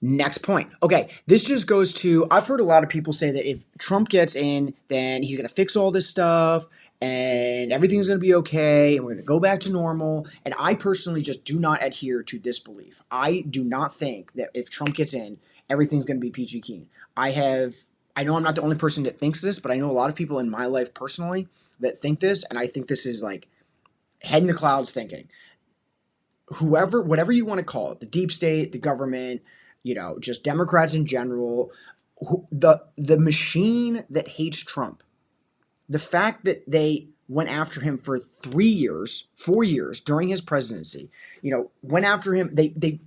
Next point. Okay, this just goes to I've heard a lot of people say that if Trump gets in, then he's going to fix all this stuff and everything's going to be okay and we're going to go back to normal. And I personally just do not adhere to this belief. I do not think that if Trump gets in, everything's going to be peachy keen. I know I'm not the only person that thinks this, but I know a lot of people in my life personally that think this, and I think this is like head in the clouds thinking. Whatever you want to call it, the deep state, the government, just Democrats in general, the machine that hates Trump, the fact that they went after him for 3 years, 4 years during his presidency, went after him. They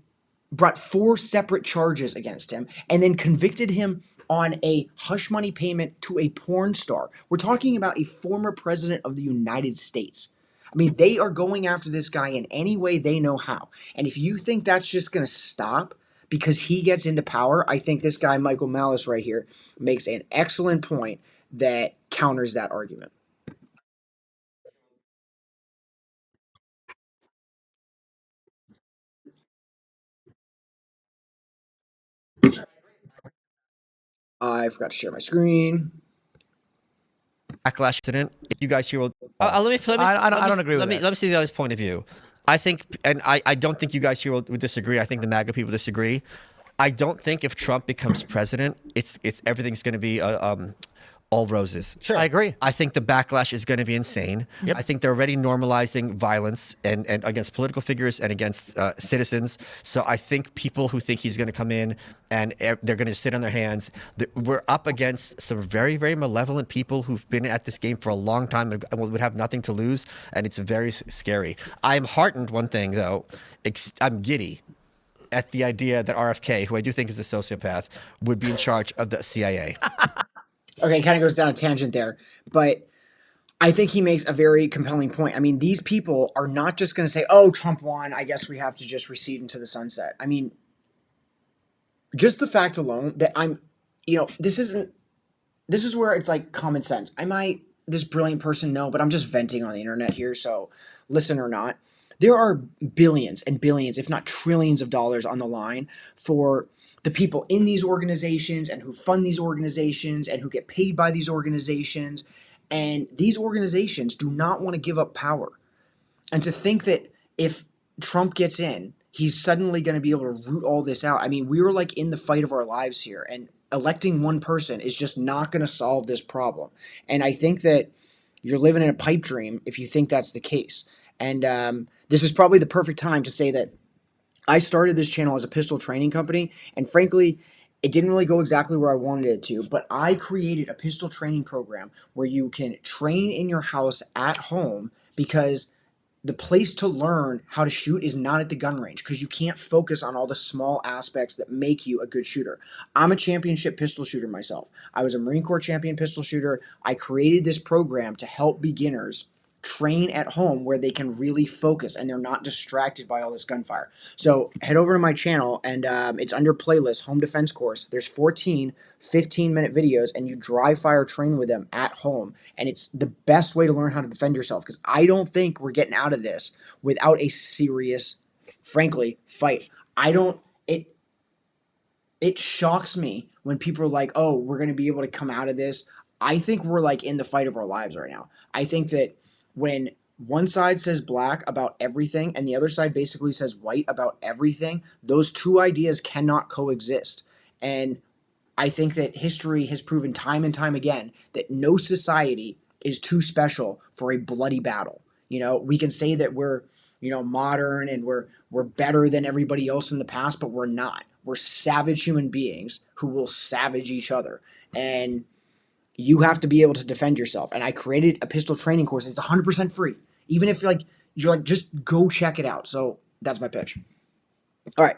brought 4 separate charges against him and then convicted him on a hush money payment to a porn star. We're talking about a former president of the United States. I mean, they are going after this guy in any way they know how. And if you think that's just going to stop because he gets into power, I think this guy, Michael Malice, right here, makes an excellent point that counters that argument. I forgot to share my screen. Backlash incident. If you guys hear, let me I don't agree with that. Let me see the other point of view. I think, and I don't think you guys here would disagree. I think the MAGA people disagree. I don't think if Trump becomes president, it's everything's going to be all roses. Sure, I agree. I think the backlash is going to be insane. Yep. I think they're already normalizing violence and against political figures and against citizens. So I think people who think he's going to come in and they're going to sit on their hands. We're up against some very, very malevolent people who've been at this game for a long time and would have nothing to lose. And it's very scary. I'm heartened, one thing, though. I'm giddy at the idea that RFK, who I do think is a sociopath, would be in charge of the CIA. Okay, it kind of goes down a tangent there, but I think he makes a very compelling point. I mean, these people are not just going to say, oh, Trump won, I guess we have to just recede into the sunset. I mean, just the fact alone that this is where it's like common sense. Am I this brilliant person? No, but I'm just venting on the internet here, so listen or not. There are billions and billions, if not trillions of dollars on the line for the people in these organizations and who fund these organizations and who get paid by these organizations. And these organizations do not want to give up power. And to think that if Trump gets in, he's suddenly going to be able to root all this out. I mean, we were like in the fight of our lives here, and electing one person is just not going to solve this problem. And I think that you're living in a pipe dream if you think that's the case. And this is probably the perfect time to say that I started this channel as a pistol training company, and frankly, it didn't really go exactly where I wanted it to, but I created a pistol training program where you can train in your house at home, because the place to learn how to shoot is not at the gun range, because you can't focus on all the small aspects that make you a good shooter. I'm a championship pistol shooter myself. I was a Marine Corps champion pistol shooter. I created this program to help beginners train at home where they can really focus and they're not distracted by all this gunfire. So head over to my channel, and it's under playlist home defense course. There's 14 15-minute videos, and you dry fire train with them at home, and it's the best way to learn how to defend yourself, because I don't think we're getting out of this without a serious, frankly, fight. It shocks me when people are like, oh, we're going to be able to come out of this. I think we're like in the fight of our lives right now. I think that when one side says black about everything and the other side basically says white about everything, those two ideas cannot coexist. And I think that history has proven time and time again that no society is too special for a bloody battle. We can say that we're, modern and we're better than everybody else in the past, but we're not. We're savage human beings who will savage each other. And you have to be able to defend yourself. And I created a pistol training course. It's 100% free. Even if you're like, just go check it out. So that's my pitch. All right.